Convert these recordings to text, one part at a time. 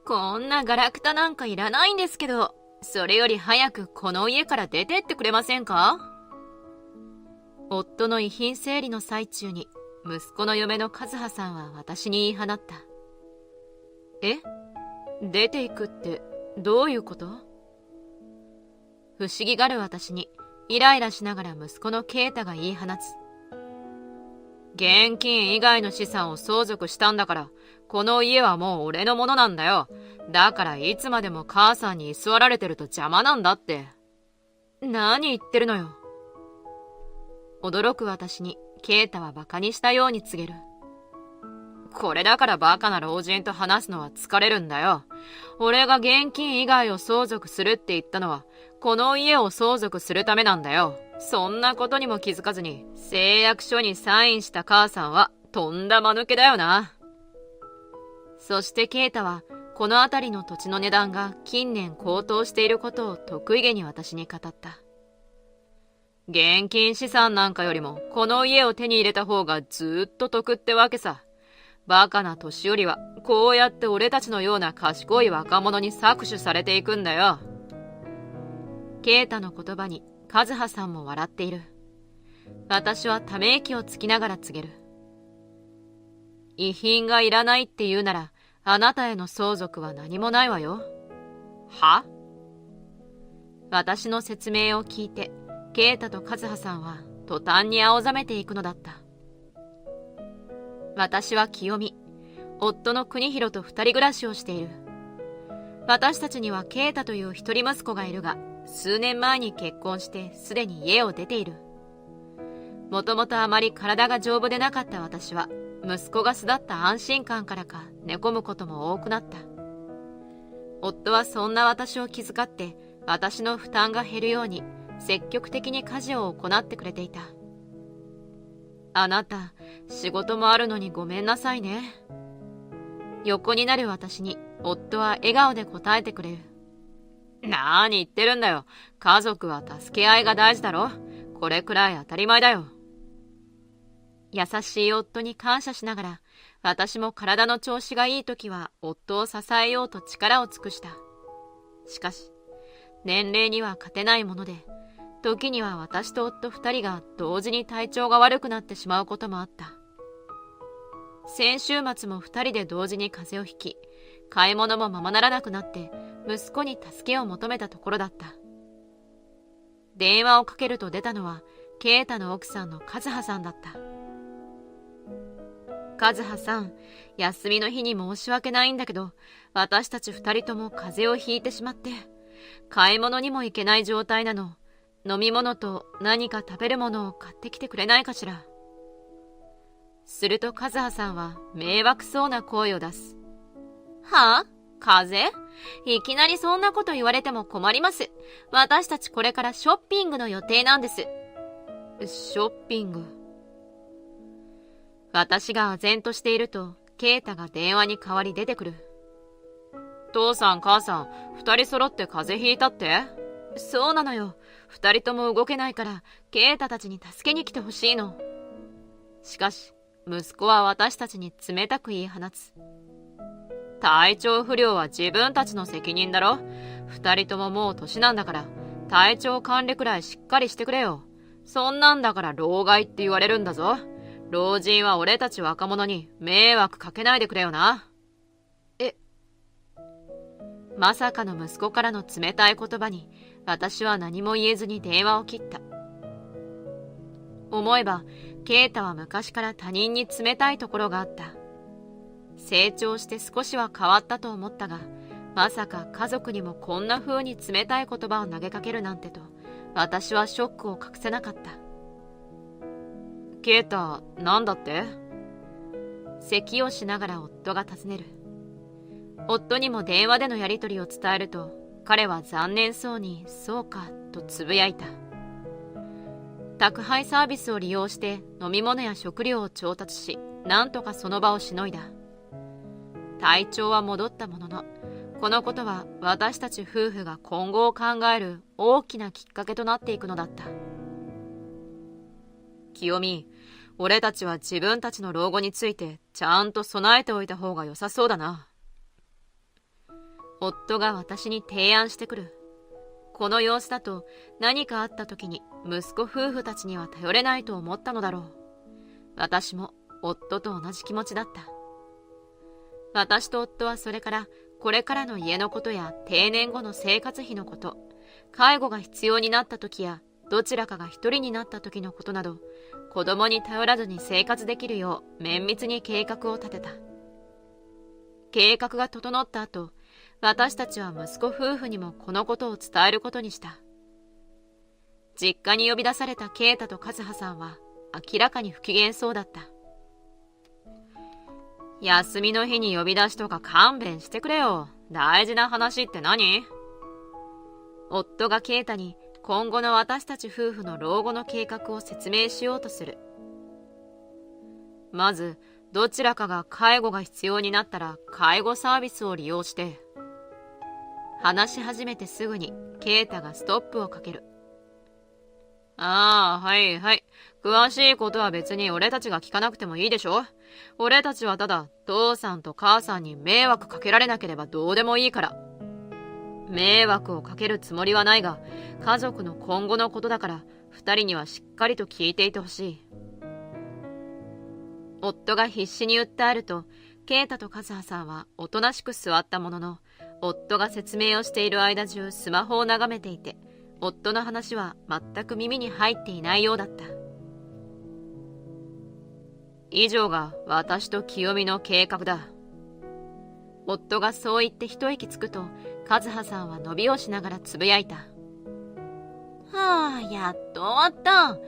こんなガラクタなんかいらないんですけど、それより早くこの家から出てってくれませんか？夫の遺品整理の最中に、息子の嫁の和葉さんは私に言い放った。え？出ていくってどういうこと？不思議がる私にイライラしながら息子の啓太が言い放つ。現金以外の資産を相続したんだから、この家はもう俺のものなんだよ。だからいつまでも母さんに居座られてると邪魔なんだって。何言ってるのよ。驚く私に啓太はバカにしたように告げる。これだからバカな老人と話すのは疲れるんだよ。俺が現金以外を相続するって言ったのは、この家を相続するためなんだよ。そんなことにも気づかずに誓約書にサインした母さんはとんだ間抜けだよな。そして啓太はこの辺りの土地の値段が近年高騰していることを得意げに私に語った。現金資産なんかよりもこの家を手に入れた方がずっと得ってわけさ。バカな年寄りはこうやって俺たちのような賢い若者に搾取されていくんだよ。啓太の言葉に和葉さんも笑っている。私はため息をつきながら告げる。遺品がいらないって言うなら、あなたへの相続は何もないわよ。は？私の説明を聞いて、啓太と和葉さんは途端に青ざめていくのだった。私は清美、夫の国広と二人暮らしをしている。私たちには啓太という一人息子がいるが、数年前に結婚してすでに家を出ている。もともとあまり体が丈夫でなかった私は、息子が巣立った安心感からか寝込むことも多くなった。夫はそんな私を気遣って、私の負担が減るように積極的に家事を行ってくれていた。あなた、仕事もあるのにごめんなさいね。横になる私に夫は笑顔で答えてくれる。何言ってるんだよ。家族は助け合いが大事だろ。これくらい当たり前だよ。優しい夫に感謝しながら、私も体の調子がいい時は夫を支えようと力を尽くした。しかし、年齢には勝てないもので、時には私と夫二人が同時に体調が悪くなってしまうこともあった。先週末も二人で同時に風邪をひき、買い物もままならなくなって、息子に助けを求めたところだった。電話をかけると出たのは、啓太の奥さんの和葉さんだった。和葉さん、休みの日に申し訳ないんだけど、私たち二人とも風邪をひいてしまって、買い物にも行けない状態なの。飲み物と何か食べるものを買ってきてくれないかしら。すると和葉さんは迷惑そうな声を出す。はあ？風邪？いきなりそんなこと言われても困ります。私たちこれからショッピングの予定なんです。ショッピング。私が唖然としていると、啓太が電話に代わり出てくる。父さん母さん、二人揃って風邪ひいたって？そうなのよ。二人とも動けないから、啓太たちに助けに来てほしいの。しかし、息子は私たちに冷たく言い放つ。体調不良は自分たちの責任だろ。二人とももう年なんだから、体調管理くらいしっかりしてくれよ。そんなんだから老害って言われるんだぞ。老人は俺たち若者に迷惑かけないでくれよな。まさかの息子からの冷たい言葉に、私は何も言えずに電話を切った。思えば、啓太は昔から他人に冷たいところがあった。成長して少しは変わったと思ったが、まさか家族にもこんな風に冷たい言葉を投げかけるなんてと、私はショックを隠せなかった。啓太、なんだって？咳をしながら夫が尋ねる。夫にも電話でのやり取りを伝えると、彼は残念そうに、そうか、とつぶやいた。宅配サービスを利用して飲み物や食料を調達し、なんとかその場をしのいだ。体調は戻ったものの、このことは私たち夫婦が今後を考える大きなきっかけとなっていくのだった。清美、俺たちは自分たちの老後についてちゃんと備えておいた方が良さそうだな。夫が私に提案してくる。この様子だと何かあった時に息子夫婦たちには頼れないと思ったのだろう。私も夫と同じ気持ちだった。私と夫はそれからこれからの家のことや定年後の生活費のこと、介護が必要になった時やどちらかが一人になった時のことなど、子供に頼らずに生活できるよう綿密に計画を立てた。計画が整った後、私たちは息子夫婦にもこのことを伝えることにした。実家に呼び出された啓太と和葉さんは明らかに不機嫌そうだった。休みの日に呼び出しとか勘弁してくれよ。大事な話って何？夫が啓太に今後の私たち夫婦の老後の計画を説明しようとする。まず、どちらかが介護が必要になったら介護サービスを利用して。話し始めてすぐに啓太がストップをかける。ああ、はいはい。詳しいことは別に俺たちが聞かなくてもいいでしょ。俺たちはただ父さんと母さんに迷惑かけられなければどうでもいいから。迷惑をかけるつもりはないが、家族の今後のことだから二人にはしっかりと聞いていてほしい。夫が必死に訴えると、啓太と和葉さんはおとなしく座ったものの、夫が説明をしている間中スマホを眺めていて、夫の話は全く耳に入っていないようだった。以上が私と清美の計画だ。夫がそう言って一息つくと、和葉さんは伸びをしながらつぶやいた。はあ、やっと終わった。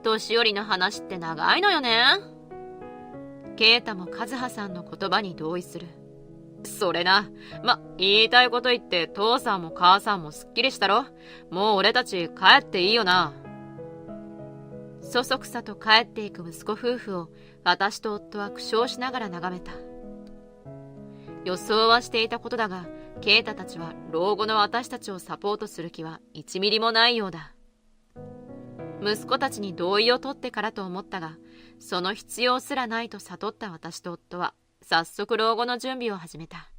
年寄りの話って長いのよね。啓太も和葉さんの言葉に同意する。それな。言いたいこと言って父さんも母さんもすっきりしたろ。もう俺たち帰っていいよな。そそくさと帰っていく息子夫婦を私と夫は苦笑しながら眺めた。予想はしていたことだが、啓太たちは老後の私たちをサポートする気は1ミリもないようだ。息子たちに同意を取ってからと思ったが、その必要すらないと悟った私と夫は早速老後の準備を始めた。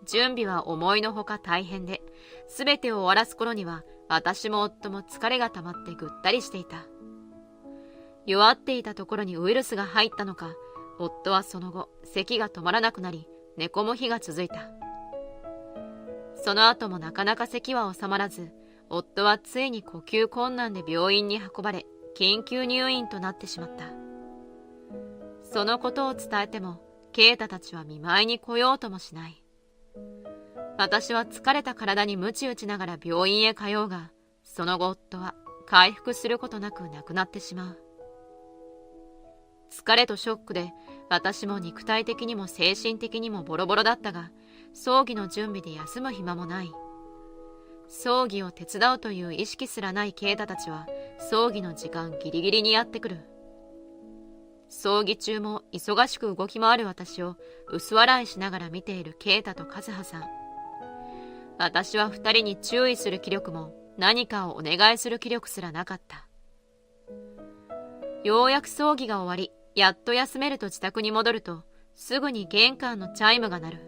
準備は思いのほか大変で、すべてを終わらす頃には私も夫も疲れが溜まってぐったりしていた。弱っていたところにウイルスが入ったのか、夫はその後咳が止まらなくなり、寝込む日が続いた。その後もなかなか咳は収まらず、夫はついに呼吸困難で病院に運ばれ、緊急入院となってしまった。そのことを伝えても、啓太たちは見舞いに来ようともしない。私は疲れた体に鞭打ちながら病院へ通うが、その後夫は回復することなく亡くなってしまう。疲れとショックで私も肉体的にも精神的にもボロボロだったが、葬儀の準備で休む暇もない。葬儀を手伝うという意識すらない啓太たちは葬儀の時間ギリギリにやってくる。葬儀中も忙しく動き回る私を薄笑いしながら見ている啓太と和葉さん。私は二人に注意する気力も何かをお願いする気力すらなかった。ようやく葬儀が終わり、やっと休めると自宅に戻ると、すぐに玄関のチャイムが鳴る。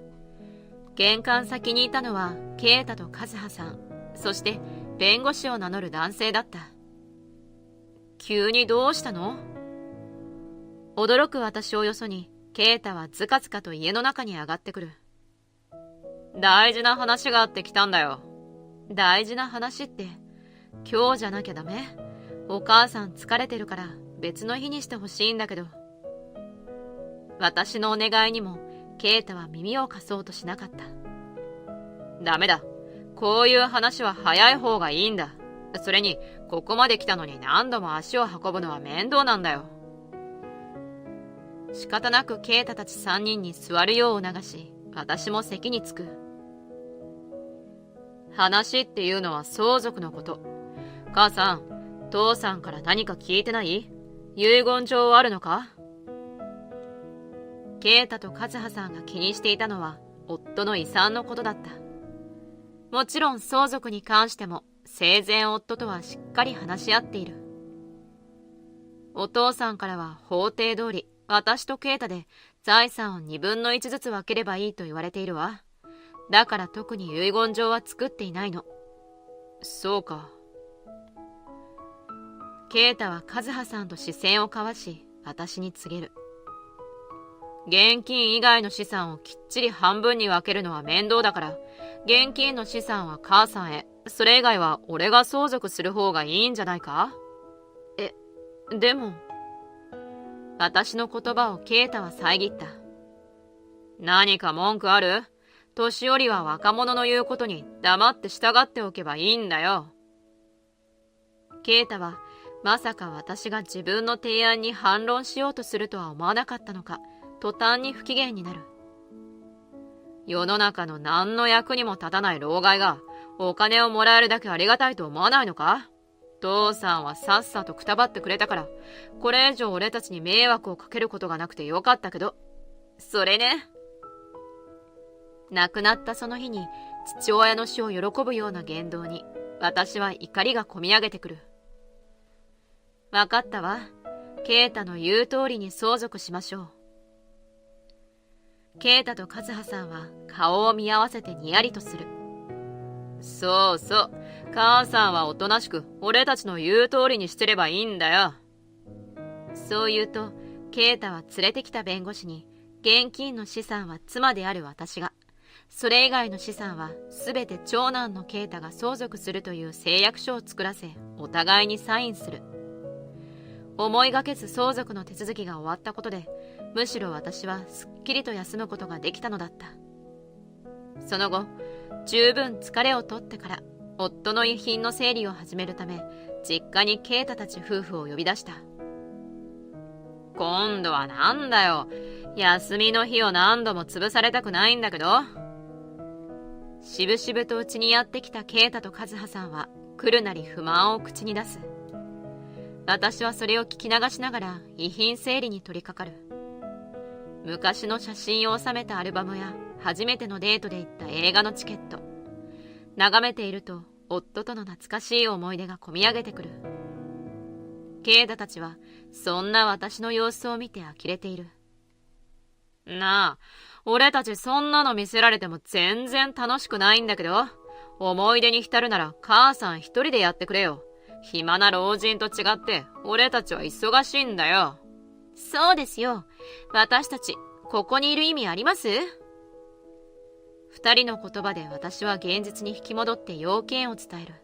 玄関先にいたのは啓太と和葉さん、そして弁護士を名乗る男性だった。急にどうしたの？驚く私をよそに、啓太はずかずかと家の中に上がってくる。大事な話があって来たんだよ。大事な話って、今日じゃなきゃダメ？お母さん疲れてるから別の日にしてほしいんだけど。私のお願いにも、啓太は耳を貸そうとしなかった。ダメだ。こういう話は早い方がいいんだ。それに、ここまで来たのに何度も足を運ぶのは面倒なんだよ。仕方なく啓太たち3人に座るよう促し、私も席に着く。話っていうのは相続のこと。母さん、父さんから何か聞いてない？遺言状あるのか？啓太と和葉さんが気にしていたのは夫の遺産のことだった。もちろん相続に関しても生前夫とはしっかり話し合っている。お父さんからは法定通り私と啓太で財産を1/2ずつ分ければいいと言われているわ。だから特に遺言状は作っていないの。そうか。ケイタは和葉さんと視線を交わし、私に告げる。現金以外の資産をきっちり半分に分けるのは面倒だから、現金の資産は母さんへ、それ以外は俺が相続する方がいいんじゃないか？でも。私の言葉をケイタは遮った。何か文句ある？年寄りは若者の言うことに黙って従っておけばいいんだよ。ケイタはまさか私が自分の提案に反論しようとするとは思わなかったのか、途端に不機嫌になる。世の中の何の役にも立たない老害がお金をもらえるだけありがたいと思わないのか？父さんはさっさとくたばってくれたから、これ以上俺たちに迷惑をかけることがなくてよかったけど、それね。亡くなったその日に父親の死を喜ぶような言動に、私は怒りがこみ上げてくる。わかったわ。ケイタの言う通りに相続しましょう。ケイタと和葉さんは顔を見合わせてにやりとする。そうそう。母さんはおとなしく俺たちの言う通りにしてればいいんだよ。そう言うと、ケイタは連れてきた弁護士に、現金の資産は妻である私が、それ以外の資産はすべて長男のケイタが相続するという誓約書を作らせ、お互いにサインする。思いがけず相続の手続きが終わったことで、むしろ私はすっきりと休むことができたのだった。その後、十分疲れを取ってから、夫の遺品の整理を始めるため、実家にケイタたち夫婦を呼び出した。今度はなんだよ。休みの日を何度も潰されたくないんだけど。しぶしぶと家にやってきたケイタと和葉さんは、来るなり不満を口に出す。私はそれを聞き流しながら遺品整理に取り掛かる。昔の写真を収めたアルバムや、初めてのデートで行った映画のチケット。眺めていると、夫との懐かしい思い出がこみ上げてくる。ケイタたちは、そんな私の様子を見て呆れている。なあ、俺たちそんなの見せられても全然楽しくないんだけど、思い出に浸るなら母さん一人でやってくれよ。暇な老人と違って、俺たちは忙しいんだよ。そうですよ。私たち、ここにいる意味あります？二人の言葉で私は現実に引き戻って要件を伝える。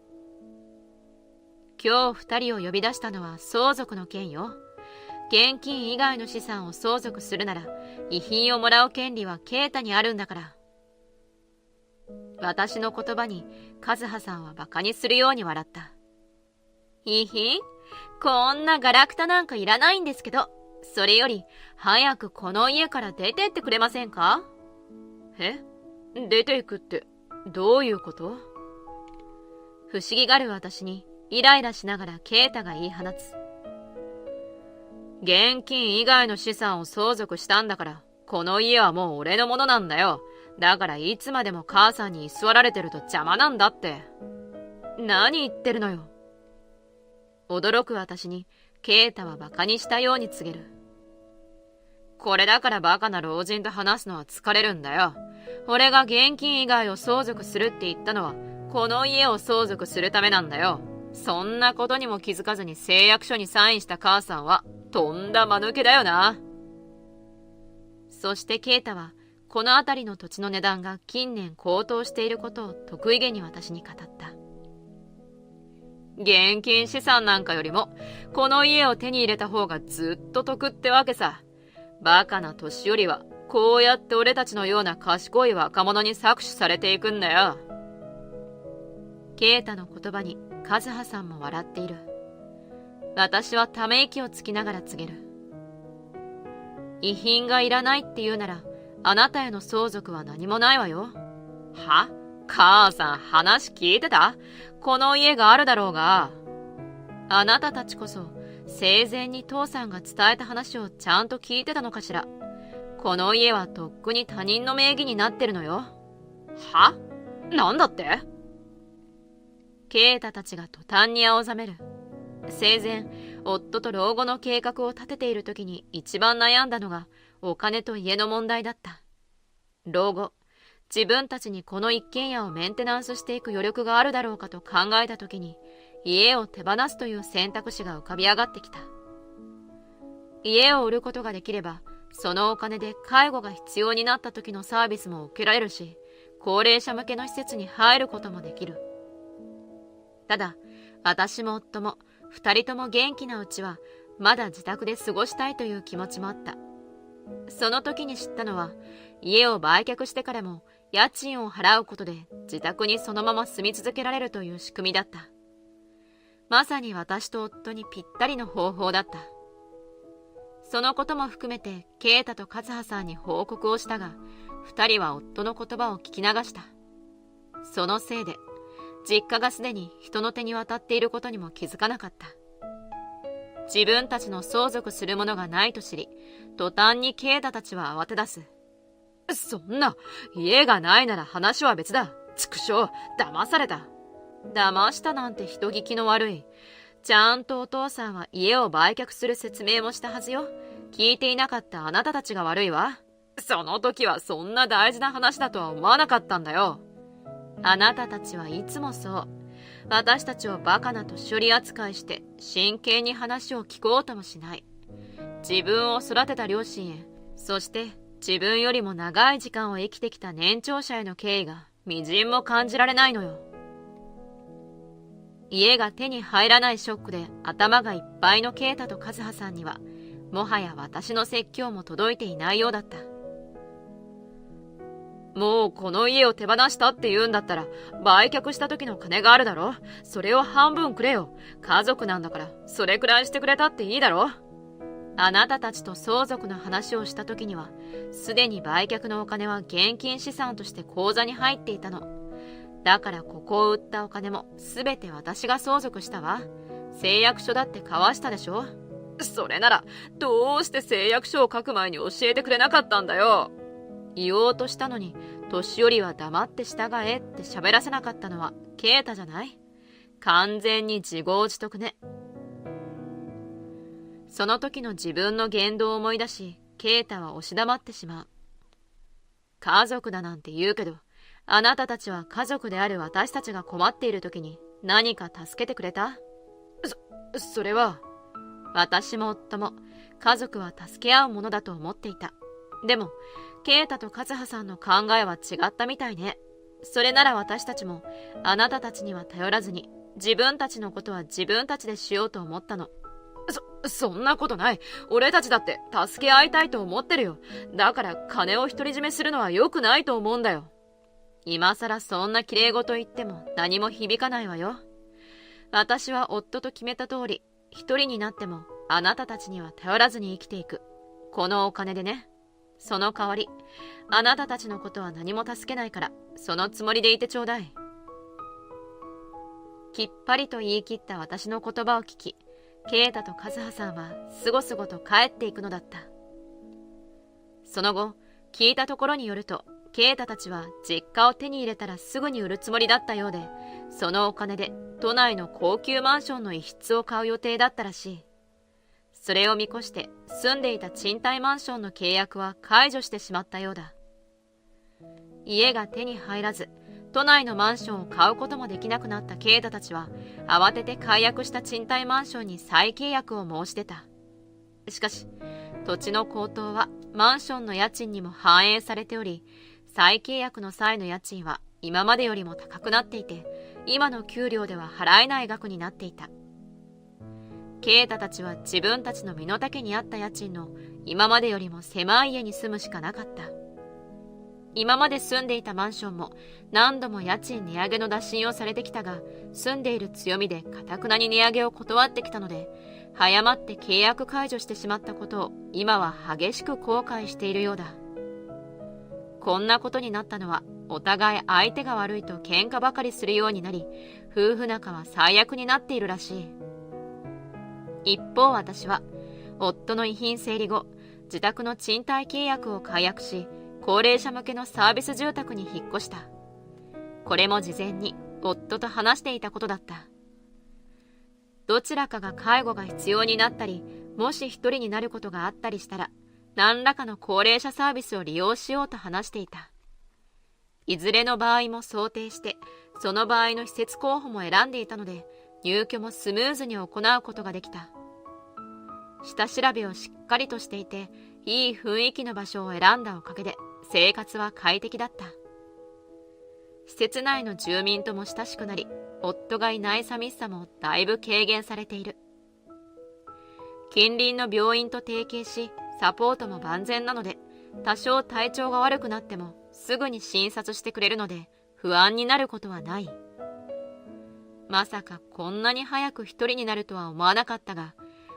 今日二人を呼び出したのは相続の件よ。現金以外の資産を相続するなら、遺品をもらう権利はケイタにあるんだから。私の言葉に和葉さんはバカにするように笑った。遺品？こんなガラクタなんかいらないんですけど、それより早くこの家から出てってくれませんか？出ていくってどういうこと？不思議がる私にイライラしながらケイタが言い放つ。現金以外の資産を相続したんだから、この家はもう俺のものなんだよ。だからいつまでも母さんに居座られてると邪魔なんだって。何言ってるのよ。驚く私にケイタはバカにしたように告げる。これだからバカな老人と話すのは疲れるんだよ。俺が現金以外を相続するって言ったのは、この家を相続するためなんだよ。そんなことにも気づかずに誓約書にサインした母さんは、とんだ間抜けだよな。そしてケイタは、この辺りの土地の値段が近年高騰していることを得意げに私に語った。現金資産なんかよりも、この家を手に入れた方がずっと得ってわけさ。バカな年寄りは、こうやって俺たちのような賢い若者に搾取されていくんだよ。ケイタの言葉に和葉さんも笑っている。私はため息をつきながら告げる。遺品がいらないって言うなら、あなたへの相続は何もないわよ。は？母さん話聞いてた？この家があるだろうが。あなたたちこそ生前に父さんが伝えた話をちゃんと聞いてたのかしら。この家はとっくに他人の名義になってるのよ。は？なんだって？ケイタたちが途端に青ざめる。生前、夫と老後の計画を立てている時に一番悩んだのがお金と家の問題だった。老後、自分たちにこの一軒家をメンテナンスしていく余力があるだろうかと考えたときに、家を手放すという選択肢が浮かび上がってきた。家を売ることができれば、そのお金で介護が必要になった時のサービスも受けられるし、高齢者向けの施設に入ることもできる。ただ、私も夫も二人とも元気なうちは、まだ自宅で過ごしたいという気持ちもあった。その時に知ったのは、家を売却してからも家賃を払うことで自宅にそのまま住み続けられるという仕組みだった。まさに私と夫にぴったりの方法だった。そのことも含めて啓太と和葉さんに報告をしたが、二人は夫の言葉を聞き流した。そのせいで実家がすでに人の手に渡っていることにも気づかなかった。自分たちの相続するものがないと知り、途端に啓太たちは慌て出す。そんな、家がないなら話は別だ。畜生、騙された。騙したなんて人聞きの悪い。ちゃんとお父さんは家を売却する説明もしたはずよ。聞いていなかったあなたたちが悪いわ。その時はそんな大事な話だとは思わなかったんだよ。あなたたちはいつもそう。私たちをバカな年寄り扱いして真剣に話を聞こうともしない。自分を育てた両親へ、そして自分よりも長い時間を生きてきた年長者への敬意がみじんも感じられないのよ。家が手に入らないショックで頭がいっぱいの啓太と和葉さんには、もはや私の説教も届いていないようだった。もうこの家を手放したって言うんだったら、売却した時の金があるだろ。それを半分くれよ。家族なんだから、それくらいしてくれたっていいだろ。あなたたちと相続の話をした時には、すでに売却のお金は現金資産として口座に入っていたの。だからここを売ったお金もすべて私が相続したわ。誓約書だって交わしたでしょ。それなら、どうして誓約書を書く前に教えてくれなかったんだよ。言おうとしたのに、年寄りは黙って従えって喋らせなかったのは啓太じゃない？完全に自業自得ね。その時の自分の言動を思い出し、啓太は押し黙ってしまう。家族だなんて言うけど、あなたたちは家族である私たちが困っている時に何か助けてくれた？それは、私も夫も家族は助け合うものだと思っていた。でも、啓太と和葉さんの考えは違ったみたいね。それなら私たちもあなたたちには頼らずに自分たちのことは自分たちでしようと思ったの。そんなことない。俺たちだって助け合いたいと思ってるよ。だから金を独り占めするのは良くないと思うんだよ。今さらそんな綺麗事言っても何も響かないわよ。私は夫と決めた通り、一人になってもあなたたちには頼らずに生きていく。このお金でね。その代わり、あなたたちのことは何も助けないから、そのつもりでいてちょうだい。きっぱりと言い切った私の言葉を聞き、啓太と和葉さんはすごすごと帰っていくのだった。その後、聞いたところによると、啓太たちは実家を手に入れたらすぐに売るつもりだったようで、そのお金で都内の高級マンションの一室を買う予定だったらしい。それを見越して住んでいた賃貸マンションの契約は解除してしまったようだ。家が手に入らず、都内のマンションを買うこともできなくなった啓太たちは、慌てて解約した賃貸マンションに再契約を申し出た。しかし、土地の高騰はマンションの家賃にも反映されており、再契約の際の家賃は今までよりも高くなっていて、今の給料では払えない額になっていた。啓太たちは自分たちの身の丈に合った家賃の今までよりも狭い家に住むしかなかった。今まで住んでいたマンションも何度も家賃値上げの打診をされてきたが、住んでいる強みで頑なに値上げを断ってきたので、早まって契約解除してしまったことを今は激しく後悔しているようだ。こんなことになったのは、お互い相手が悪いと喧嘩ばかりするようになり、夫婦仲は最悪になっているらしい。一方私は、夫の遺品整理後、自宅の賃貸契約を解約し、高齢者向けのサービス住宅に引っ越した。これも事前に夫と話していたことだった。どちらかが介護が必要になったり、もし一人になることがあったりしたら、何らかの高齢者サービスを利用しようと話していた。いずれの場合も想定して、その場合の施設候補も選んでいたので、入居もスムーズに行うことができた。下調べをしっかりとしていて、いい雰囲気の場所を選んだおかげで、生活は快適だった。施設内の住民とも親しくなり、夫がいない寂しさもだいぶ軽減されている。近隣の病院と提携し、サポートも万全なので、多少体調が悪くなってもすぐに診察してくれるので、不安になることはない。まさかこんなに早く一人になるとは思わなかったが、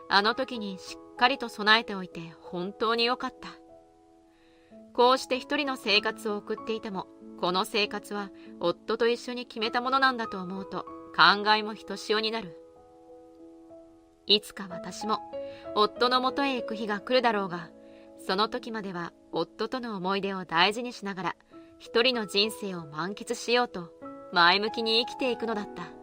あの時にしっかりと備えておいて本当に良かった。こうして一人の生活を送っていても、この生活は夫と一緒に決めたものなんだと思うと感慨もひとしおになる。いつか私も夫の元へ行く日が来るだろうが、その時までは夫との思い出を大事にしながら一人の人生を満喫しようと前向きに生きていくのだった。